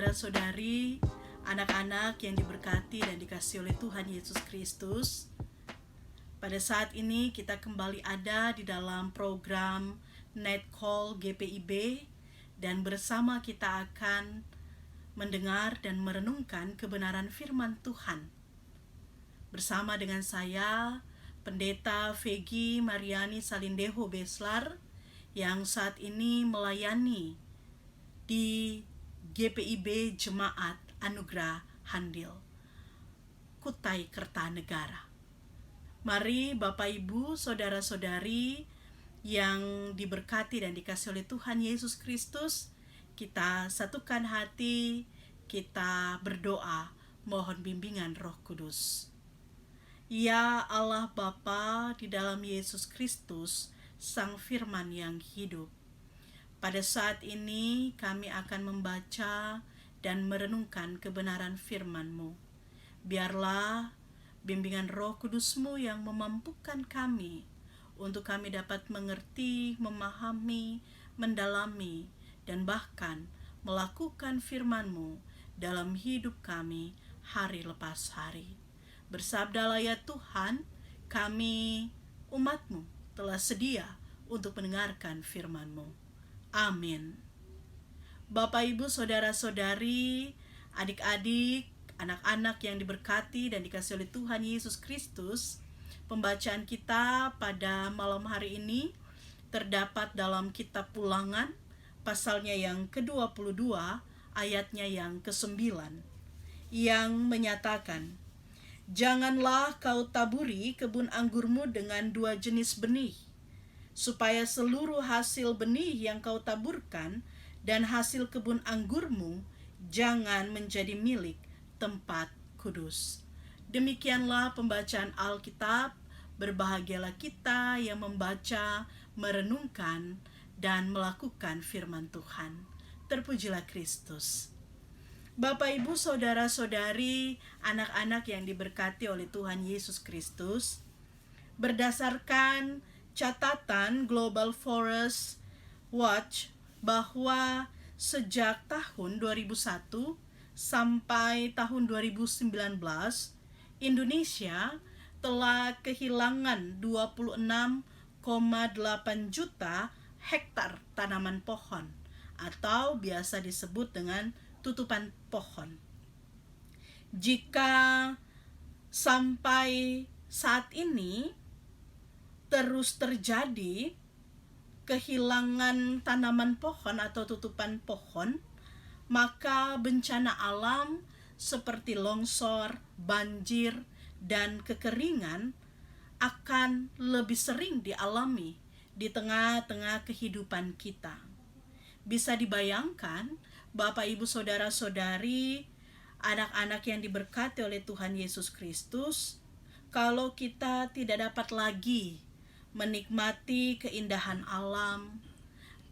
saudara-saudari, anak-anak yang diberkati dan dikasihi oleh Tuhan Yesus Kristus. Pada saat ini kita kembali ada di dalam program Netcall GPIB, dan bersama kita akan mendengar dan merenungkan kebenaran firman Tuhan. Bersama dengan saya, Pendeta Vegi Mariani Salindeho Beslar, yang saat ini melayani di GPIB Jemaat Anugerah Handil, Kutai Kertanegara. Mari Bapak Ibu, saudara-saudari yang diberkati dan dikasihi oleh Tuhan Yesus Kristus, kita satukan hati, kita berdoa mohon bimbingan Roh Kudus. Ya Allah Bapa, di dalam Yesus Kristus, Sang Firman yang hidup, pada saat ini kami akan membaca dan merenungkan kebenaran firman-Mu. Biarlah bimbingan Roh Kudus-Mu yang memampukan kami untuk kami dapat mengerti, memahami, mendalami, dan bahkan melakukan firman-Mu dalam hidup kami hari lepas hari. Bersabdalah ya Tuhan, kami umat-Mu telah sedia untuk mendengarkan firman-Mu. Amin. Bapak, Ibu, saudara-saudari, adik-adik, anak-anak yang diberkati dan dikasihi oleh Tuhan Yesus Kristus, pembacaan kita pada malam hari ini terdapat dalam kitab Ulangan, pasalnya yang ke-22, ayatnya yang ke-9, yang menyatakan, "Janganlah kau taburi kebun anggurmu dengan dua jenis benih, supaya seluruh hasil benih yang kau taburkan dan hasil kebun anggurmu jangan menjadi milik tempat kudus." Demikianlah pembacaan Alkitab. Berbahagialah kita yang membaca, merenungkan, dan melakukan firman Tuhan. Terpujilah Kristus. Bapak, Ibu, saudara-saudari, anak-anak yang diberkati oleh Tuhan Yesus Kristus, berdasarkan catatan Global Forest Watch bahwa sejak tahun 2001 sampai tahun 2019, Indonesia telah kehilangan 26,8 juta hektar tanaman pohon, atau biasa disebut dengan tutupan pohon. Jika sampai saat ini terus terjadi kehilangan tanaman pohon atau tutupan pohon, maka bencana alam seperti longsor, banjir, dan kekeringan akan lebih sering dialami di tengah-tengah kehidupan kita. Bisa dibayangkan, Bapak, Ibu, saudara-saudari, anak-anak yang diberkati oleh Tuhan Yesus Kristus, kalau kita tidak dapat lagi menikmati keindahan alam,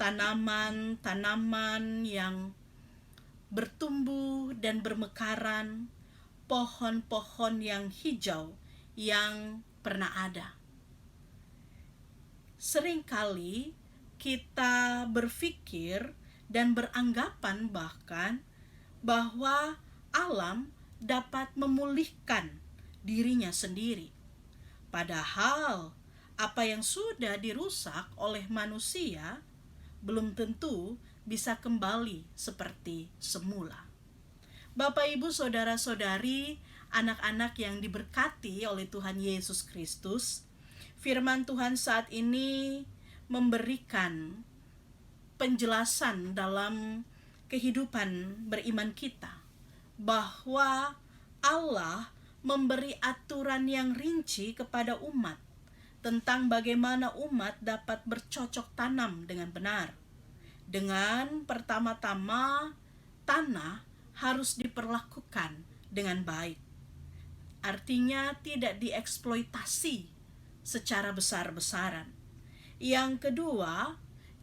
tanaman-tanaman yang bertumbuh dan bermekaran, pohon-pohon yang hijau yang pernah ada. Seringkali kita berpikir dan beranggapan bahkan bahwa alam dapat memulihkan dirinya sendiri. Padahal apa yang sudah dirusak oleh manusia belum tentu bisa kembali seperti semula. Bapak, Ibu, saudara-saudari, anak-anak yang diberkati oleh Tuhan Yesus Kristus, firman Tuhan saat ini memberikan penjelasan dalam kehidupan beriman kita bahwa Allah memberi aturan yang rinci kepada umat tentang bagaimana umat dapat bercocok tanam dengan benar. Dengan pertama-tama, tanah harus diperlakukan dengan baik. Artinya tidak dieksploitasi secara besar-besaran. Yang kedua,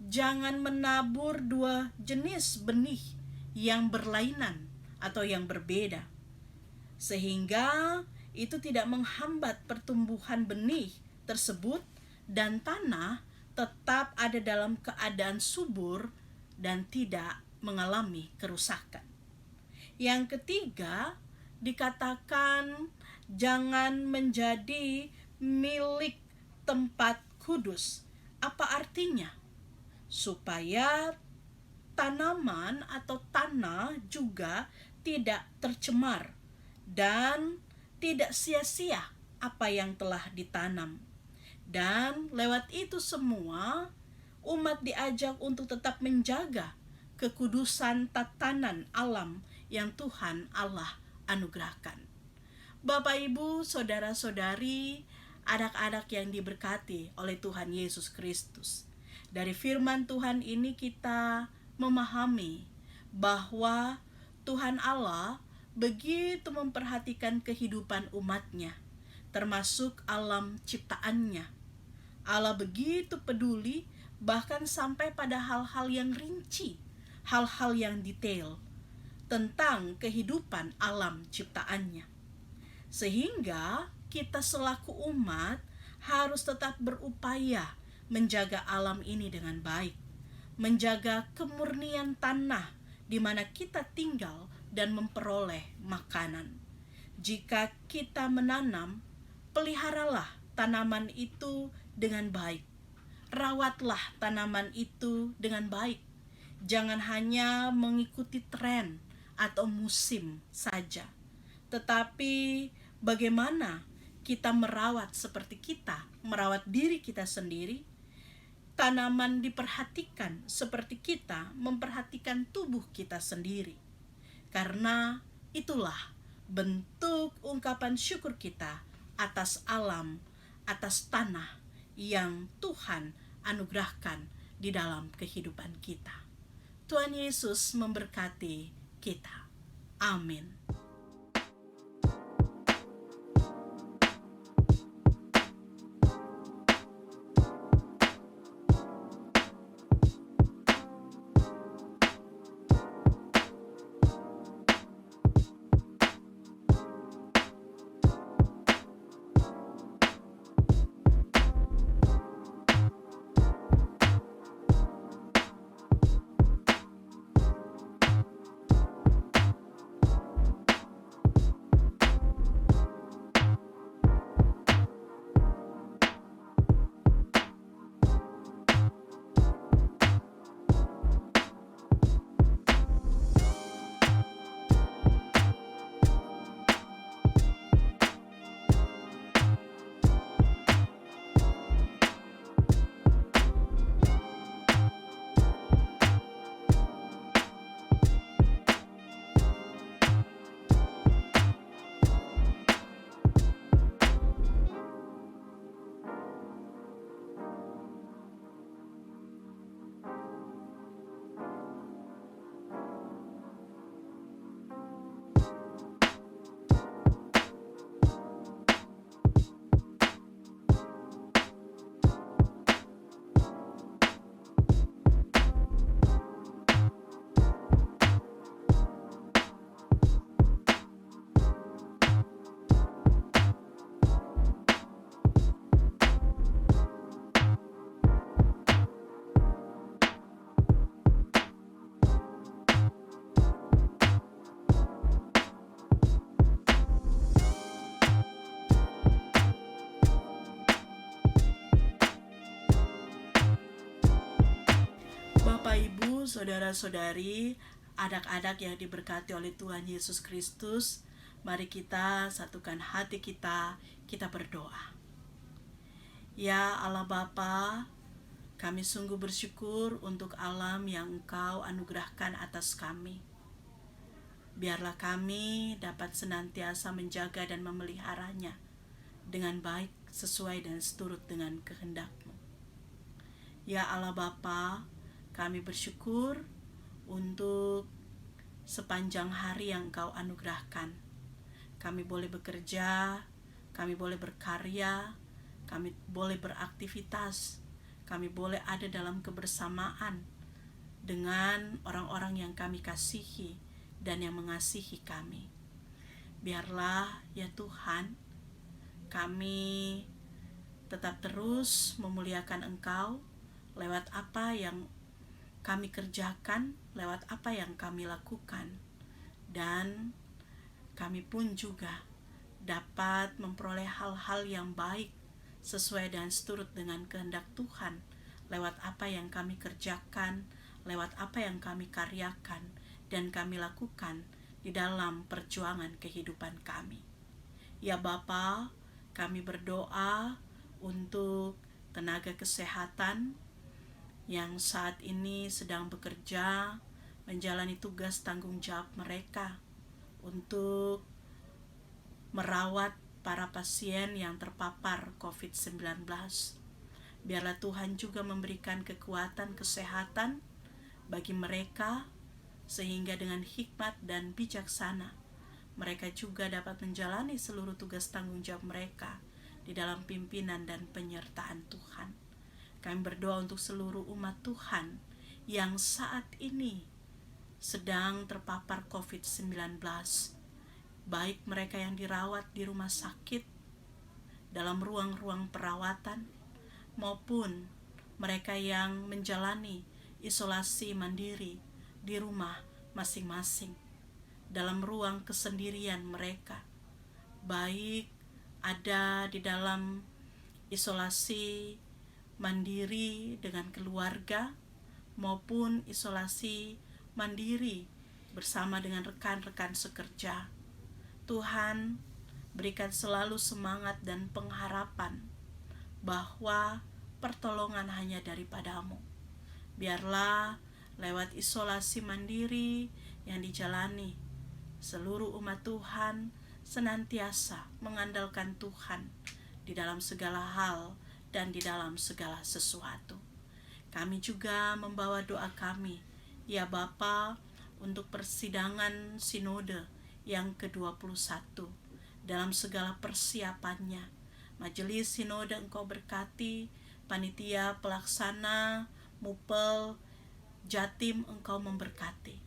jangan menabur dua jenis benih yang berlainan atau yang berbeda, sehingga itu tidak menghambat pertumbuhan benih tersebut dan tanah tetap ada dalam keadaan subur dan tidak mengalami kerusakan. Yang ketiga, dikatakan jangan menjadi milik tempat kudus. Apa artinya? Supaya tanaman atau tanah juga tidak tercemar dan tidak sia-sia apa yang telah ditanam. Dan lewat itu semua, umat diajak untuk tetap menjaga kekudusan tatanan alam yang Tuhan Allah anugerahkan. Bapak, Ibu, saudara-saudari, anak-anak yang diberkati oleh Tuhan Yesus Kristus. Dari firman Tuhan ini kita memahami bahwa Tuhan Allah begitu memperhatikan kehidupan umatnya, termasuk alam ciptaannya. Allah begitu peduli bahkan sampai pada hal-hal yang rinci, hal-hal yang detail tentang kehidupan alam ciptaannya. Sehingga kita selaku umat harus tetap berupaya menjaga alam ini dengan baik, menjaga kemurnian tanah di mana kita tinggal dan memperoleh makanan. Jika kita menanam, peliharalah tanaman itu dengan baik. Rawatlah tanaman itu dengan baik. Jangan hanya mengikuti tren atau musim saja, tetapi bagaimana kita merawat seperti kita merawat diri kita sendiri. Tanaman diperhatikan seperti kita memperhatikan tubuh kita sendiri, karena itulah bentuk ungkapan syukur kita atas alam, atas tanah yang Tuhan anugerahkan di dalam kehidupan kita. Tuhan Yesus memberkati kita. Amin. Bapak, Ibu, saudara-saudari, anak-anak yang diberkati oleh Tuhan Yesus Kristus, mari kita satukan hati kita, kita berdoa. Ya Allah Bapa, kami sungguh bersyukur untuk alam yang Engkau anugerahkan atas kami. Biarlah kami dapat senantiasa menjaga dan memeliharanya dengan baik, sesuai dan seturut dengan kehendak-Mu. Ya Allah Bapa, kami bersyukur untuk sepanjang hari yang Engkau anugerahkan. Kami boleh bekerja, kami boleh berkarya, kami boleh beraktivitas, kami boleh ada dalam kebersamaan dengan orang-orang yang kami kasihi dan yang mengasihi kami. Biarlah ya Tuhan, kami tetap terus memuliakan Engkau lewat apa yang kami kerjakan, lewat apa yang kami lakukan. dan kami pun juga dapat memperoleh hal-hal yang baik sesuai dan seturut dengan kehendak Tuhan lewat apa yang kami kerjakan, lewat apa yang kami karyakan dan kami lakukan di dalam perjuangan kehidupan kami. Ya Bapa, kami berdoa untuk tenaga kesehatan yang saat ini sedang bekerja menjalani tugas tanggung jawab mereka untuk merawat para pasien yang terpapar COVID-19. Biarlah Tuhan juga memberikan kekuatan kesehatan bagi mereka, sehingga dengan hikmat dan bijaksana mereka juga dapat menjalani seluruh tugas tanggung jawab mereka di dalam pimpinan dan penyertaan Tuhan. Kami berdoa untuk seluruh umat Tuhan yang saat ini sedang terpapar COVID-19, baik mereka yang dirawat di rumah sakit, dalam ruang-ruang perawatan, maupun mereka yang menjalani isolasi mandiri di rumah masing-masing, dalam ruang kesendirian mereka, baik ada di dalam isolasi mandiri dengan keluarga maupun isolasi mandiri bersama dengan rekan-rekan sekerja. Tuhan, berikan selalu semangat dan pengharapan bahwa pertolongan hanya daripadamu. Biarlah lewat isolasi mandiri yang dijalani, seluruh umat Tuhan senantiasa mengandalkan Tuhan di dalam segala hal dan di dalam segala sesuatu. Kami juga membawa doa kami, ya Bapa, untuk persidangan sinode yang ke-21 dalam segala persiapannya. Majelis sinode Engkau berkati, panitia pelaksana, mupel, jatim Engkau memberkati.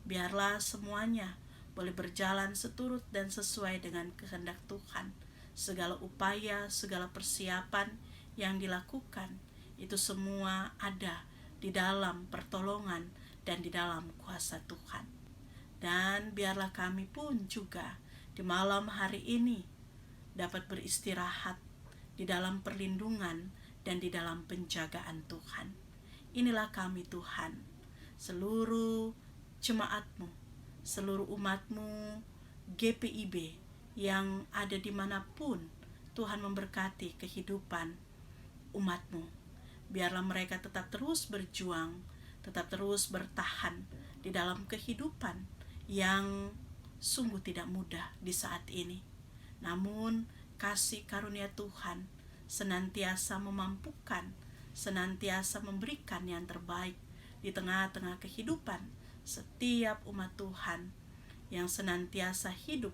Biarlah semuanya boleh berjalan seturut dan sesuai dengan kehendak Tuhan. Segala upaya, segala persiapan yang dilakukan, itu semua ada di dalam pertolongan dan di dalam kuasa Tuhan. Dan biarlah kami pun juga di malam hari ini dapat beristirahat di dalam perlindungan dan di dalam penjagaan Tuhan. Inilah kami Tuhan, seluruh jemaat-Mu, seluruh umat-Mu, GPIB yang ada dimanapun Tuhan memberkati kehidupan umat-Mu. Biarlah mereka tetap terus berjuang, tetap terus bertahan di dalam kehidupan yang sungguh tidak mudah di saat ini. Namun kasih karunia Tuhan senantiasa memampukan, senantiasa memberikan yang terbaik di tengah-tengah kehidupan setiap umat Tuhan yang senantiasa hidup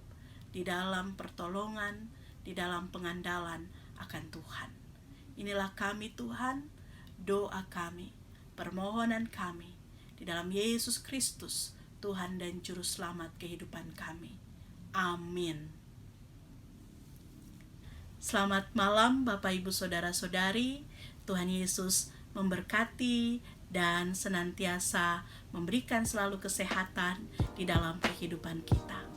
di dalam pertolongan, di dalam pengandalan akan Tuhan. Inilah kami Tuhan, doa kami, permohonan kami di dalam Yesus Kristus, Tuhan dan Juru Selamat kehidupan kami. Amin. Selamat malam Bapak Ibu Saudara-saudari. Tuhan Yesus memberkati dan senantiasa memberikan selalu kesehatan di dalam kehidupan kita.